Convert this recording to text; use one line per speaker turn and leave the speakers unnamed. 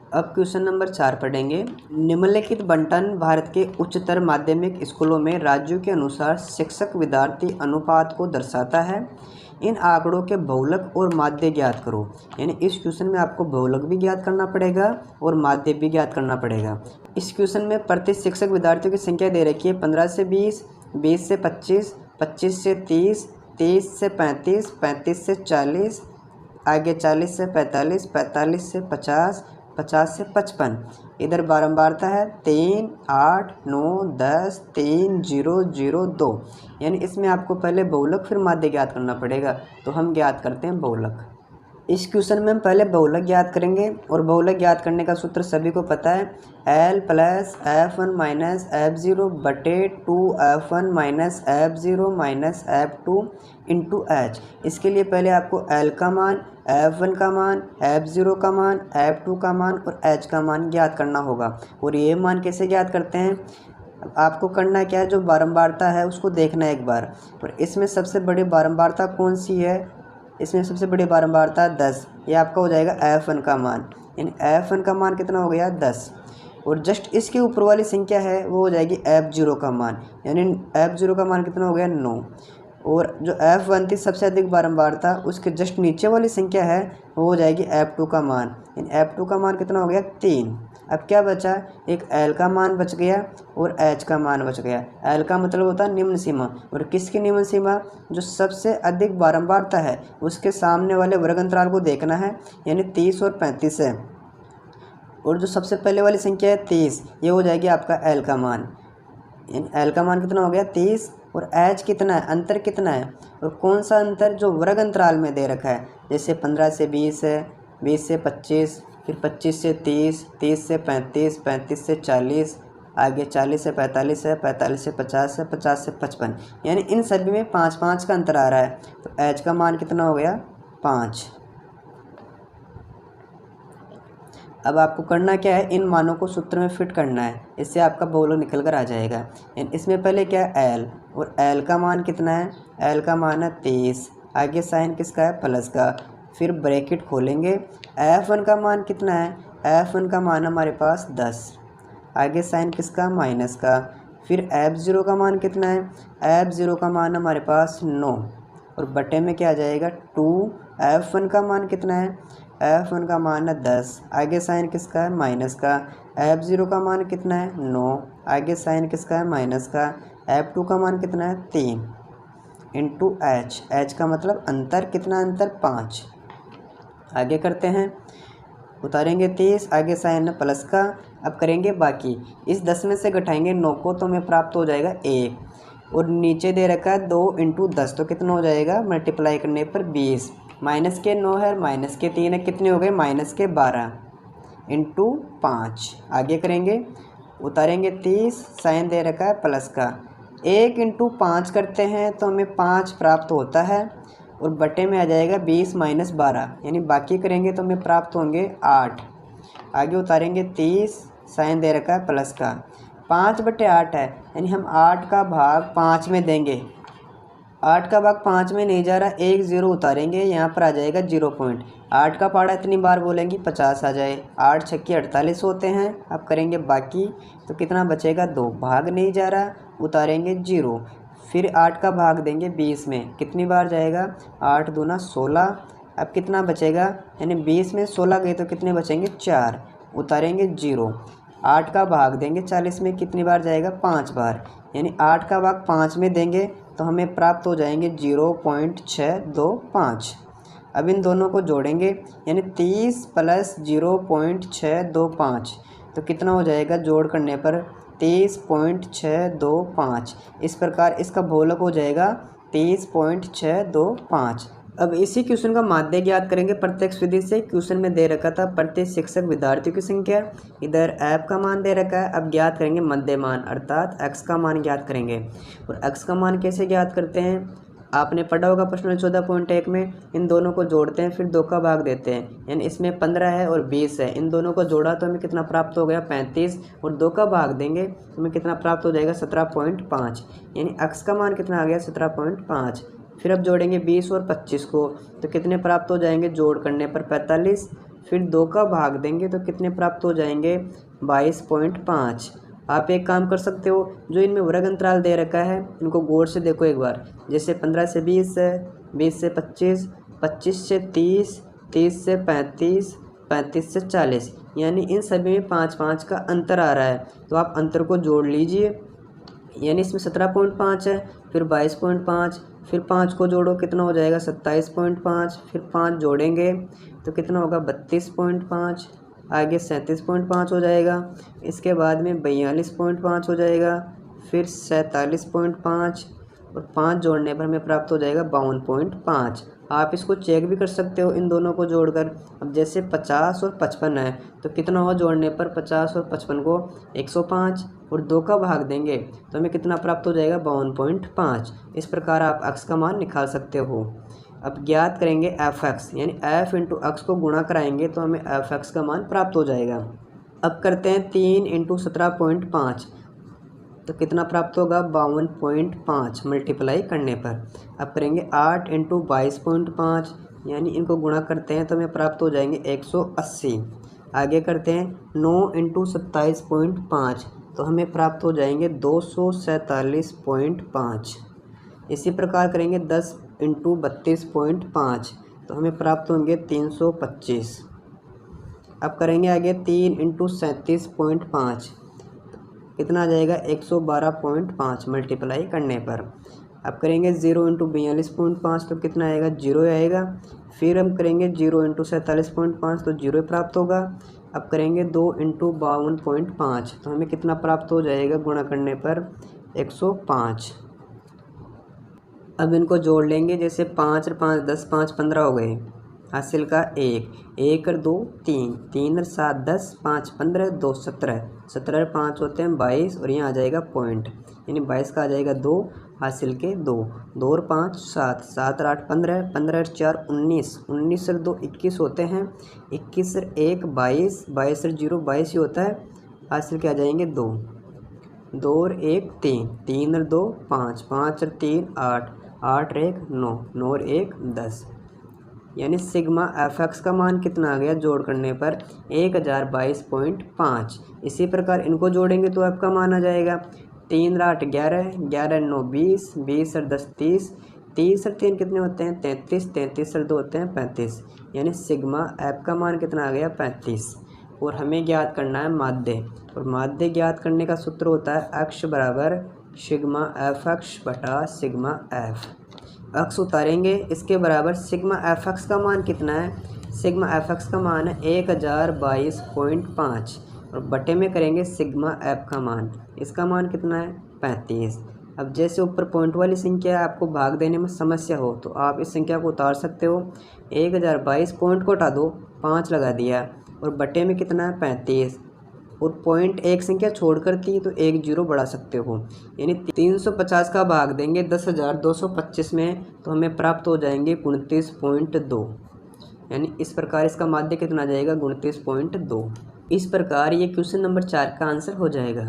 अब question number 4 पढ़ेंगे। निम्नलिखित बंटन भारत के उच्चतर माध्यमिक स्कूलों में राज्यों के अनुसार शिक्षक विद्यार्थी अनुपात को दर्शाता है। इन आंकड़ों के बहुलक और माध्य ज्ञात करो। यानी इस क्वेश्चन में आपको बहुलक भी ज्ञात करना पड़ेगा और माध्य भी ज्ञात करना पड़ेगा। इस क्वेश्चन में प्रति शिक्षक विद्यार्थियों की संख्या दे रखी है 15 से 20, 20 से 25, 25 से 30, 30 से 35, 35 से 40, आगे 40 से 45, 45 से 50, 50 से 55। इधर बारंबारता है 3, 8, 9, 10, 3, 0, 0, 2। यानी इसमें आपको पहले बहुलक फिर माध्य ज्ञात करना पड़ेगा। तो हम ज्ञात करते हैं बहुलक। इस क्वेश्चन में हम पहले बहुलक ज्ञात करेंगे और बहुलक ज्ञात करने का सूत्र सभी को पता है, L plus F1 minus F0 बटे 2F1 minus F0 minus F2 into H। इसके लिए पहले आपको L का मान, F1 का मान, F0 का मान, F2 का मान और H का मान ज्ञात करना होगा। और ये मान कैसे ज्ञात करते हैं, आपको करना क्या है, जो बारंबारता है उसको देखना है एक बार। और इसमें सबसे बड़ी बारंबारता कौन सी है, इसमें सबसे बड़ी बारंबारता 10। ये आपका हो जाएगा F1 का मान। यानी F1 का मान कितना हो गया 10। और जस्ट इसके ऊपर वाली संख्या है वो हो जाएगी F0 का मान। यानी F0 का मान कितना हो गया 9। और जो F1 थी सबसे अधिक बारंबारता, उसके जस्ट नीचे वाली संख्या है वो हो जाएगी F2 का मान। यानी F2 का मान कितना हो गया 3। अब क्या बचा, एक L का मान बच गया और H का मान बच गया। L का मतलब होता है निम्न सीमा, और किसकी निम्न सीमा, जो सबसे अधिक बारंबारता है उसके सामने वाले वर्ग अंतराल को देखना है। यानी 30 और 35 है। और जो सबसे पहले वाली संख्या है 30, ये हो जाएगी आपका L का मान। यानी L का मान कितना हो गया 30। और H कितना है, अंतर कितना है, और कौन सा अंतर, जो वर्ग अंतराल में दे रखा है। जैसे 15 से 20 है, 20 से 25, फिर 25 से 30, 30 से 35, 35 से 40, आगे 40 से 45 है, 45 से 50 है, 50 से 55। यानी इन सभी में 5-5 का अंतर आ रहा है। तो H का मान कितना हो गया 5। अब आपको करना क्या है, इन मानों को सूत्र में फिट करना है, इससे आपका बहुलक निकल कर आ जाएगा। इसमें पहले क्या है L, और L का मान कितना है, L का मान है 30। आगे साइन किसका है, प्लस का। फिर ब्रैकेट खोलेंगे, F1 का मान कितना है, F1 का मान हमारे पास 10। आगे साइन किसका, माइनस का। फिर F0 का मान कितना है, F0 का मान हमारे पास 9। और बटे में क्या आ जाएगा 2। F1 का मान कितना है, F1 का मान है 10। आगे साइन किसका है, माइनस का। F0 का मान कितना है 9। आगे साइन किसका है, माइनस का। F2 का मान कितना है 3 इंटू H। H का मतलब अंतर, कितना अंतर 5। आगे करते हैं, उतारेंगे 30, आगे साइन है प्लस का। अब करेंगे बाकी, इस 10 में से घटाएंगे 9 को तो हमें प्राप्त हो जाएगा 1। और नीचे दे रखा है 2 इंटू 10, तो कितना हो जाएगा, मल्टीप्लाई करने पर 20। माइनस के 9 है, माइनस के 3 है, कितने हो गए, माइनस के 12 इंटू 5। आगे करेंगे, उतारेंगे 30, साइन दे रखा है प्लस का। 1 इंटू 5 करते हैं तो हमें 5 प्राप्त होता है। और बटे में आ जाएगा 20 माइनस 12, यानी बाकी करेंगे तो हमें प्राप्त होंगे 8। आगे उतारेंगे 30, साइन दे रखा है प्लस का। 5 बटे 8 है, यानी हम 8 का भाग 5 में देंगे। 8 का भाग 5 में नहीं जा रहा, 1 0 उतारेंगे, यहाँ पर आ जाएगा 0 पॉइंट। 8 का पहाड़ा इतनी बार बोलेंगे 50 आ जाए। 8 छक्के 48 होते हैं। अब करेंगे बाकी, तो कितना बचेगा 2, भाग नहीं जा रहा, उतारेंगे 0। फिर 8 का भाग देंगे 20 में, कितनी बार जाएगा, 8 दूना 16। अब कितना बचेगा, यानी 20 में 16 गए तो कितने बचेंगे 4, उतारेंगे 0। 8 का भाग देंगे 40 में, कितनी बार जाएगा 5 बार, यानी 8 का भाग 5 में देंगे तो हमें प्राप्त हो जाएंगे 0.625। अब इन दोनों को जोड़ेंगे, यानी 30 प्लस 0.625, तो कितना हो जाएगा जोड़ करने पर 30.625। इस प्रकार इसका बहुलक हो जाएगा 30.625। अब इसी क्वेश्चन का माध्य ज्ञात करेंगे प्रत्यक्ष विधि से। क्वेश्चन में दे रखा था प्रत्येक शिक्षक विद्यार्थियों की संख्या, इधर F का मान दे रखा है। अब ज्ञात करेंगे मध्य मान, अर्थात x का मान ज्ञात करेंगे। और x का मान कैसे ज्ञात करते हैं, आपने पढ़ा होगा प्रश्न 14.1 में, इन दोनों को जोड़ते हैं फिर 2 का भाग देते हैं। यानी इसमें 15 है और 20 है, इन दोनों को जोड़ा तो हमें कितना प्राप्त हो गया 35। और 2 का भाग देंगे तो हमें कितना प्राप्त हो जाएगा 17.5। यानी x का मान कितना आ गया 17.5। फिर अब जोड़ेंगे 20 और 25 को, तो कितने प्राप्त हो जाएंगे, जोड़ करने पर 45। फिर 2 का भाग देंगे तो कितने प्राप्त हो जाएंगे 22.5। आप एक काम कर सकते हो, जो इनमें वर्ग अंतराल दे रखा है इनको गौर से देखो एक बार। जैसे 15 से 20 है, 20 से 25, 25 से 30, 30 से 35, 35 से 40, यानी इन सभी में 5-5 का अंतर आ रहा है। तो आप अंतर को जोड़ लीजिए, यानी इसमें 17.5 है, फिर 22.5, फिर 5 को जोड़ो कितना हो जाएगा 27.5, फिर 5 जोड़ेंगे तो कितना होगा 32.5, आगे 37.5 हो जाएगा, इसके बाद में 42.5 हो जाएगा, फिर 47.5 और 5 जोड़ने पर हमें प्राप्त हो जाएगा 52.5। आप इसको चेक भी कर सकते हो इन दोनों को जोड़कर। अब जैसे 50 और 55 है तो कितना होगा जोड़ने पर 50 और 55 को 105 और 2 का भाग देंगे तो हमें कितना प्राप्त हो जाएगा 52.5। इस प्रकार आप x का मान निकाल सकते हो। अब ज्ञात करेंगे f(x), यानी f इंटू x को गुणा कराएंगे तो हमें f(x) का मान प्राप्त हो जाएगा। अब करते हैं 3 इंटू 17.5 तो कितना प्राप्त होगा 52.5 मल्टीप्लाई करने पर। अब करेंगे 8 इंटू 22.5, यानी इनको गुणा करते हैं तो हमें प्राप्त हो जाएंगे 180। आगे करते हैं 9 इंटू 27.5 तो हमें प्राप्त हो जाएंगे 247.5। इसी प्रकार करेंगे 10 इंटू 32.5 तो हमें प्राप्त होंगे 325। अब करेंगे आगे 3 इंटू 37.5 कितना आ जाएगा 112.5 मल्टीप्लाई करने पर। अब करेंगे 0 इंटू 42.5 तो कितना आएगा 0 आएगा। फिर हम करेंगे 0 इंटू 47.5 तो 0 प्राप्त होगा। अब करेंगे 2 इंटू 52.5 तो हमें कितना प्राप्त हो जाएगा गुणा करने पर 105। अब इनको जोड़ लेंगे, जैसे 5 और 5 10, 5 15 हो गए, हासिल का 1 और 2 3, 3 और 7 10, 5 15, 2 17, 17 और 5 होते हैं 22 और यहाँ आ जाएगा पॉइंट, यानी 22 का आ जाएगा 2, हासिल के 2, 2 और 5 7, 7 और 8 15, 15 और 4 19, 19 और 2 21 होते हैं, 21 और 1 22, 22 और 0 22 ही होता है, हासिल के आ जाएंगे 2, 2 और 1 3, 3 और 2 5, 5 और 3 8, 8 और 1 9, 9 और 1 10, यानी सिग्मा f(x) का मान कितना आ गया जोड़ करने पर 1022.5। इसी प्रकार इनको जोड़ेंगे तो आपका मान आ जाएगा 3 और 8 11, 11 और 9 20, 20 और 10 30, 30 और 3 कितने होते हैं 33, 33 और 2 होते हैं 35, यानी सिग्मा f का मान कितना आ गया 35। और हमें ज्ञात करना है माध्य, और माध्य ज्ञात करने का सूत्र होता है अक्ष बराबर सिग्मा f(x) बटा सिग्मा f। अक्ष उतारेंगे, इसके बराबर सिग्मा f(x) का मान कितना है, सिग्मा f(x) का मान है 1022.5 और बटे में करेंगे सिग्मा f का मान, इसका मान कितना है 35। अब जैसे ऊपर पॉइंट वाली संख्या आपको भाग देने में समस्या हो तो आप इस संख्या को उतार सकते हो। 1022 पॉइंट को हटा दो, 5 लगा दिया और बटे में कितना है 35, और पॉइंट एक संख्या छोड़ कर थी तो 1 0 बढ़ा सकते हो, यानी 350 का भाग देंगे 10,225 में तो हमें प्राप्त हो जाएंगे 29.2, यानी इस प्रकार इसका माध्य कितना आ जाएगा 29.2। इस प्रकार ये क्वेश्चन नंबर 4 का आंसर हो जाएगा।